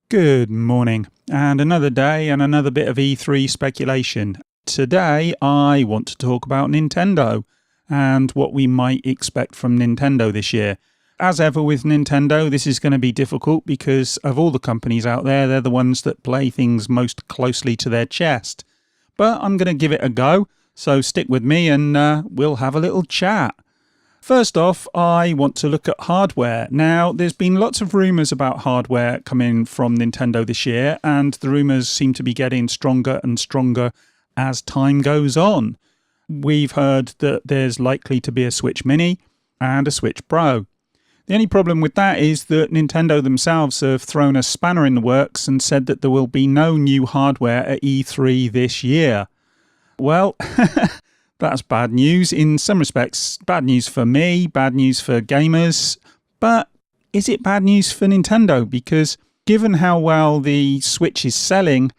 Good morning, and another day and another bit of E3 speculation. Today I want to talk about Nintendo and what we might expect from Nintendo this year. As ever with Nintendo, this is going to be difficult because of all the companies out there, they're the ones that play things most closely to their chest. But I'm going to give it a go, so stick with me and we'll have a little chat. First off, I want to look at hardware. Now, there's been lots of rumours about hardware coming from Nintendo this year, and the rumours seem to be getting stronger and stronger as time goes on. We've heard that there's likely to be a Switch Mini and a Switch Pro. The only problem with that is that Nintendo themselves have thrown a spanner in the works and said that there will be no new hardware at E3 this year. Well, that's bad news in some respects. Bad news for me, bad news for gamers. But is it bad news for Nintendo? Because given how well the Switch is selling,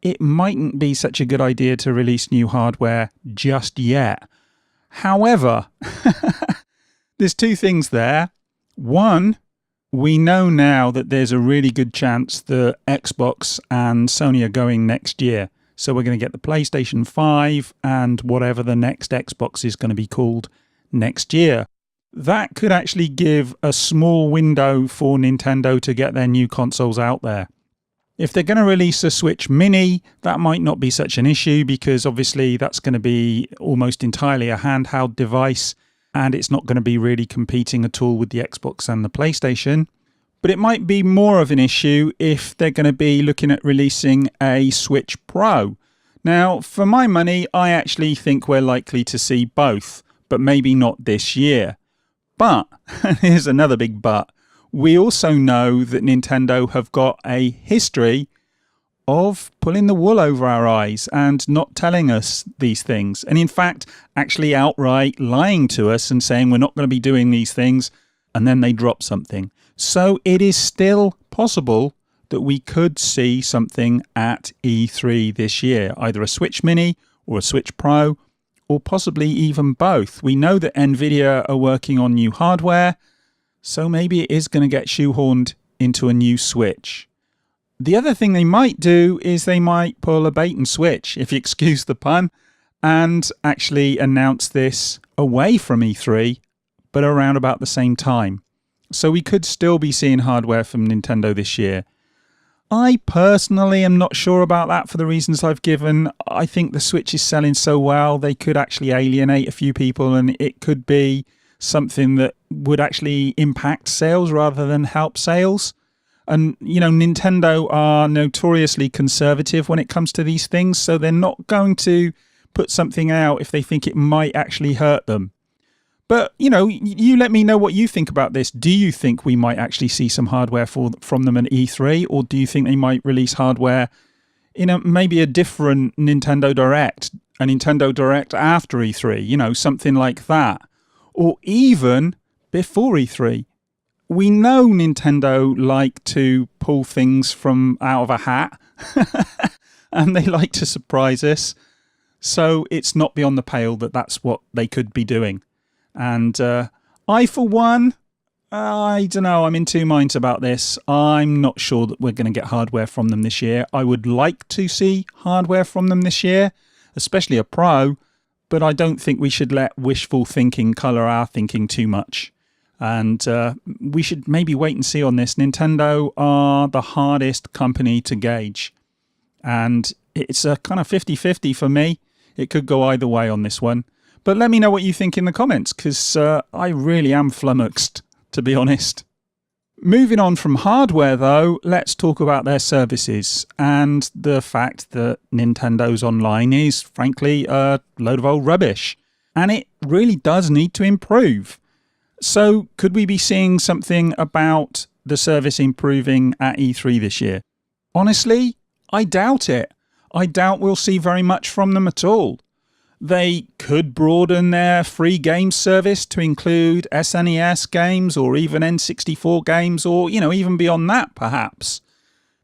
it mightn't be such a good idea to release new hardware just yet. However, there's two things there. One, we know now that there's a really good chance that Xbox and Sony are going next year. So we're going to get the PlayStation 5 and whatever the next Xbox is going to be called next year. That could actually give a small window for Nintendo to get their new consoles out there. If they're going to release a Switch Mini, that might not be such an issue because obviously that's going to be almost entirely a handheld device and it's not going to be really competing at all with the Xbox and the PlayStation. But it might be more of an issue if they're going to be looking at releasing a Switch Pro. Now, for my money, I actually think we're likely to see both, but maybe not this year. But, here's another big but, we also know that Nintendo have got a history of pulling the wool over our eyes and not telling us these things. And in fact, actually outright lying to us and saying we're not going to be doing these things, and then they drop something. So it is still possible that we could see something at E3 this year, either a Switch Mini or a Switch Pro, or possibly even both. We know that Nvidia are working on new hardware, so maybe it is going to get shoehorned into a new Switch. The other thing they might do is they might pull a bait and switch, if you excuse the pun, and actually announce this away from E3, but around about the same time. So we could still be seeing hardware from Nintendo this year. I personally am not sure about that for the reasons I've given. I think the Switch is selling so well, they could actually alienate a few people and it could be something that would actually impact sales rather than help sales. And, you know, Nintendo are notoriously conservative when it comes to these things, so they're not going to put something out if they think it might actually hurt them. But, you know, you let me know what you think about this. Do you think we might actually see some hardware from them at E3? Or do you think they might release hardware in maybe a different Nintendo Direct? A Nintendo Direct after E3? You know, something like that. Or even before E3. We know Nintendo like to pull things from out of a hat. And they like to surprise us. So it's not beyond the pale that that's what they could be doing. And I, for one, I don't know, I'm in two minds about this. I'm not sure that we're going to get hardware from them this year. I would like to see hardware from them this year, especially a Pro, but I don't think we should let wishful thinking colour our thinking too much. And we should maybe wait and see on this. Nintendo are the hardest company to gauge. And it's a kind of 50-50 for me. It could go either way on this one. But let me know what you think in the comments, because I really am flummoxed, to be honest. Moving on from hardware, though, let's talk about their services and the fact that Nintendo's online is, frankly, a load of old rubbish. And it really does need to improve. So could we be seeing something about the service improving at E3 this year? Honestly, I doubt it. I doubt we'll see very much from them at all. They could broaden their free game service to include SNES games or even N64 games or, you know, even beyond that perhaps.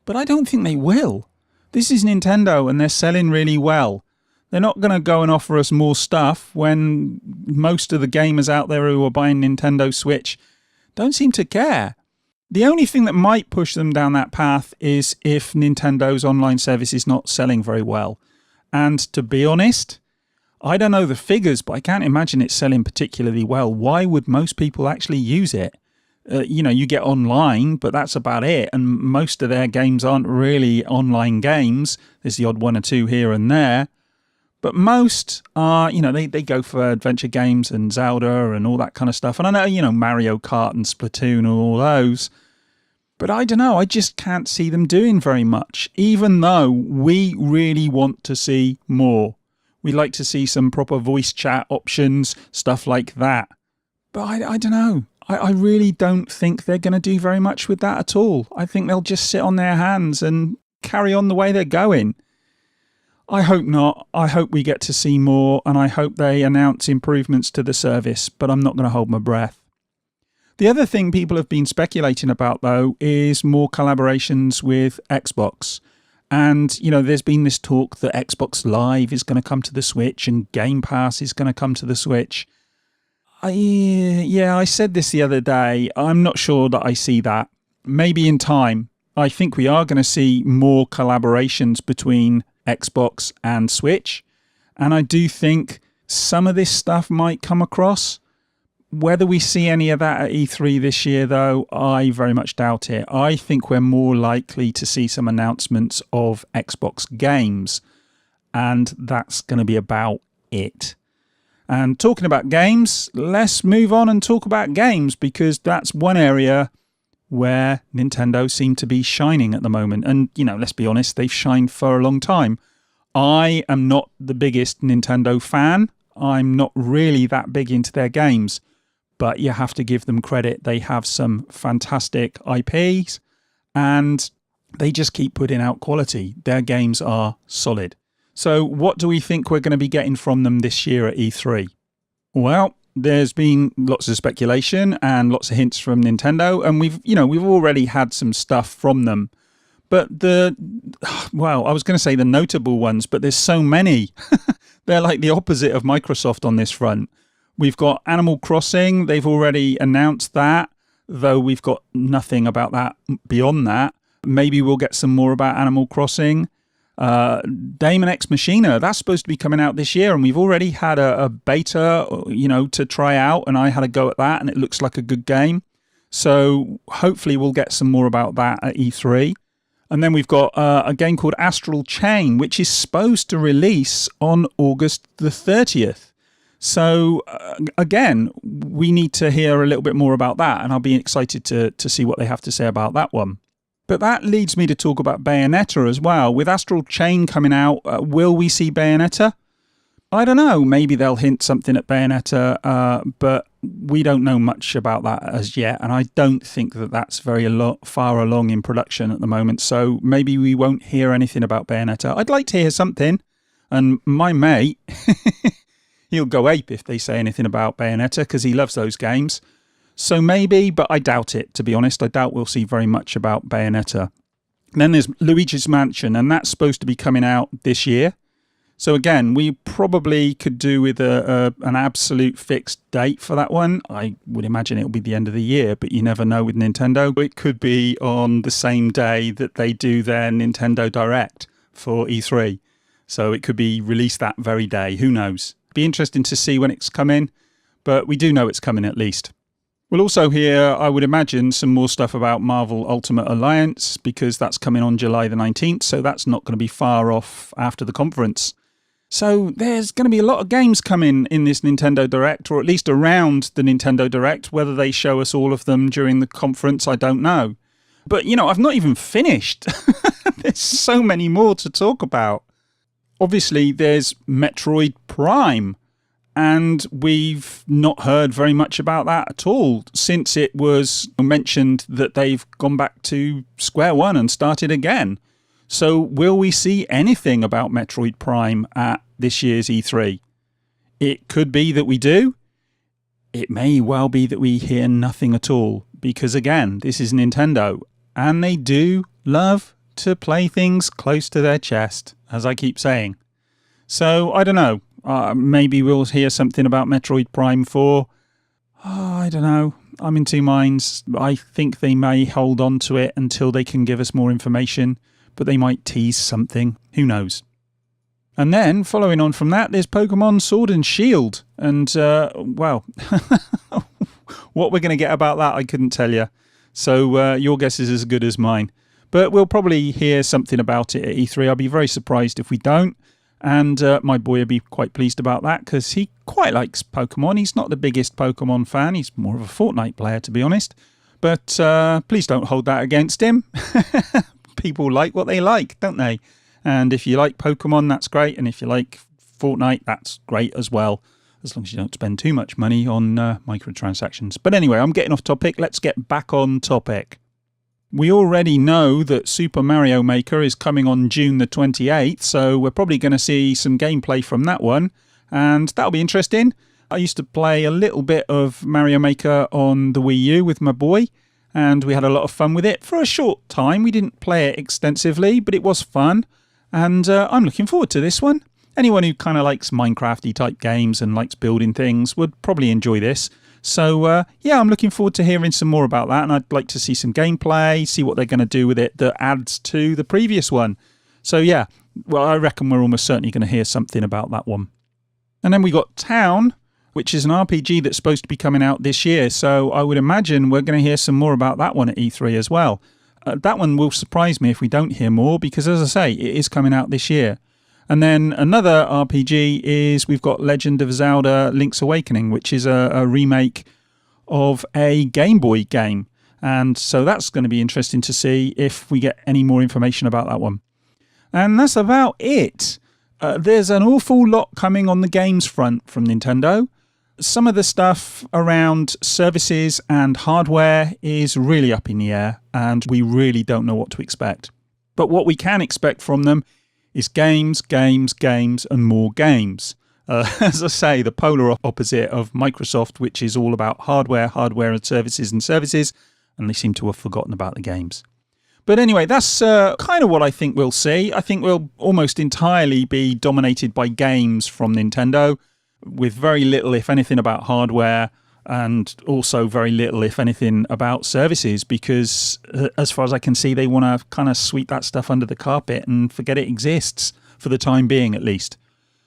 But I don't think they will. This is Nintendo and they're selling really well. They're not going to go and offer us more stuff when most of the gamers out there who are buying Nintendo Switch don't seem to care. The only thing that might push them down that path is if Nintendo's online service is not selling very well. And to be honest, I don't know the figures, but I can't imagine it's selling particularly well. Why would most people actually use it? You get online, but that's about it. And most of their games aren't really online games. There's the odd one or two here and there. But most are, they go for adventure games and Zelda and all that kind of stuff. And I know, Mario Kart and Splatoon and all those. But I don't know, I just can't see them doing very much, even though we really want to see more. We'd like to see some proper voice chat options, stuff like that. But I don't know. I really don't think they're going to do very much with that at all. I think they'll just sit on their hands and carry on the way they're going. I hope not. I hope we get to see more, and I hope they announce improvements to the service, but I'm not going to hold my breath. The other thing people have been speculating about, though, is more collaborations with Xbox. And, there's been this talk that Xbox Live is going to come to the Switch and Game Pass is going to come to the Switch. I said this the other day. I'm not sure that I see that. Maybe in time. I think we are going to see more collaborations between Xbox and Switch. And I do think some of this stuff might come across. Whether we see any of that at E3 this year, though, I very much doubt it. I think we're more likely to see some announcements of Xbox games. And that's going to be about it. And talking about games, let's move on and talk about games, because that's one area where Nintendo seem to be shining at the moment. And, let's be honest, they've shined for a long time. I am not the biggest Nintendo fan. I'm not really that big into their games. But you have to give them credit. They have some fantastic IPs and they just keep putting out quality. Their games are solid. So what do we think we're going to be getting from them this year at E3? Well, there's been lots of speculation and lots of hints from Nintendo, and we've already had some stuff from them. But I was going to say the notable ones, but there's so many. They're like the opposite of Microsoft on this front. We've got Animal Crossing. They've already announced that, though we've got nothing about that beyond that. Maybe we'll get some more about Animal Crossing. Daemon X Machina, that's supposed to be coming out this year, and we've already had a beta, to try out, and I had a go at that, and it looks like a good game. So hopefully we'll get some more about that at E3. And then we've got a game called Astral Chain, which is supposed to release on August the 30th. So again, we need to hear a little bit more about that, and I'll be excited to see what they have to say about that one. But that leads me to talk about Bayonetta as well. With Astral Chain coming out, will we see Bayonetta? I don't know. Maybe they'll hint something at Bayonetta, but we don't know much about that as yet. And I don't think that that's very far along in production at the moment. So maybe we won't hear anything about Bayonetta. I'd like to hear something. And my mate, he'll go ape if they say anything about Bayonetta because he loves those games. So maybe, but I doubt it, to be honest. I doubt we'll see very much about Bayonetta. Then there's Luigi's Mansion, and that's supposed to be coming out this year. So again, we probably could do with an absolute fixed date for that one. I would imagine it'll be the end of the year, but you never know with Nintendo. It could be on the same day that they do their Nintendo Direct for E3. So it could be released that very day. Who knows? Be interesting to see when it's coming, but we do know it's coming at least. We'll also hear, I would imagine, some more stuff about Marvel Ultimate Alliance, because that's coming on July the 19th, so that's not going to be far off after the conference. So there's going to be a lot of games coming in this Nintendo Direct, or at least around the Nintendo Direct. Whether they show us all of them during the conference, I don't know. But, I've not even finished. There's so many more to talk about. Obviously, there's Metroid Prime. And we've not heard very much about that at all since it was mentioned that they've gone back to square one and started again. So will we see anything about Metroid Prime at this year's E3? It could be that we do. It may well be that we hear nothing at all, because again, this is Nintendo, and they do love to play things close to their chest, as I keep saying. So I don't know. Maybe we'll hear something about Metroid Prime 4. I don't know. I'm in two minds. I think they may hold on to it until they can give us more information, but they might tease something. Who knows? And then, following on from that, there's Pokemon Sword and Shield. And, well, what we're going to get about that, I couldn't tell you. So your guess is as good as mine. But we'll probably hear something about it at E3. I'll be very surprised if we don't. And my boy will be quite pleased about that because he quite likes Pokemon. He's not the biggest Pokemon fan. He's more of a Fortnite player, to be honest. But please don't hold that against him. People like what they like, don't they? And if you like Pokemon, that's great. And if you like Fortnite, that's great as well. As long as you don't spend too much money on microtransactions. But anyway, I'm getting off topic. Let's get back on topic. We already know that Super Mario Maker is coming on June the 28th, so we're probably going to see some gameplay from that one, and that'll be interesting. I used to play a little bit of Mario Maker on the Wii U with my boy, and we had a lot of fun with it for a short time. We didn't play it extensively, but it was fun, and I'm looking forward to this one. Anyone who kind of likes Minecraft-y type games and likes building things would probably enjoy this. So, yeah, I'm looking forward to hearing some more about that, and I'd like to see some gameplay, see what they're going to do with it that adds to the previous one. So, yeah, well, I reckon we're almost certainly going to hear something about that one. And then we got Town, which is an RPG that's supposed to be coming out this year, so I would imagine we're going to hear some more about that one at E3 as well. That one will surprise me if we don't hear more, because, as I say, it is coming out this year. And then another RPG is we've got Legend of Zelda Link's Awakening, which is a remake of a Game Boy game. And so that's going to be interesting to see if we get any more information about that one. And that's about it. There's an awful lot coming on the games front from Nintendo. Some of the stuff around services and hardware is really up in the air, and we really don't know what to expect. But what we can expect from them is games, games, games, and more games. As I say, the polar opposite of Microsoft, which is all about hardware, hardware, and services, and they seem to have forgotten about the games. But anyway, that's kind of what I think we'll see. I think we'll almost entirely be dominated by games from Nintendo, with very little, if anything, about hardware, and also very little, if anything, about services, because as far as I can see, they want to kind of sweep that stuff under the carpet and forget it exists, for the time being at least.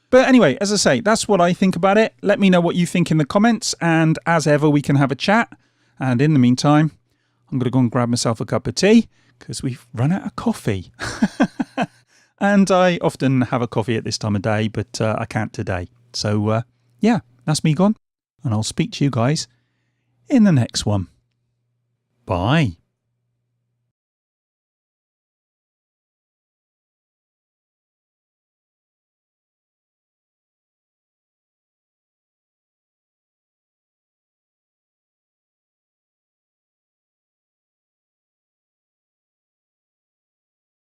But anyway, as I say, that's what I think about it. Let me know what you think in the comments, and as ever, we can have a chat. And in the meantime, I'm going to go and grab myself a cup of tea, because we've run out of coffee. And I often have a coffee at this time of day, but I can't today. So, yeah, that's me gone. And I'll speak to you guys in the next one. Bye.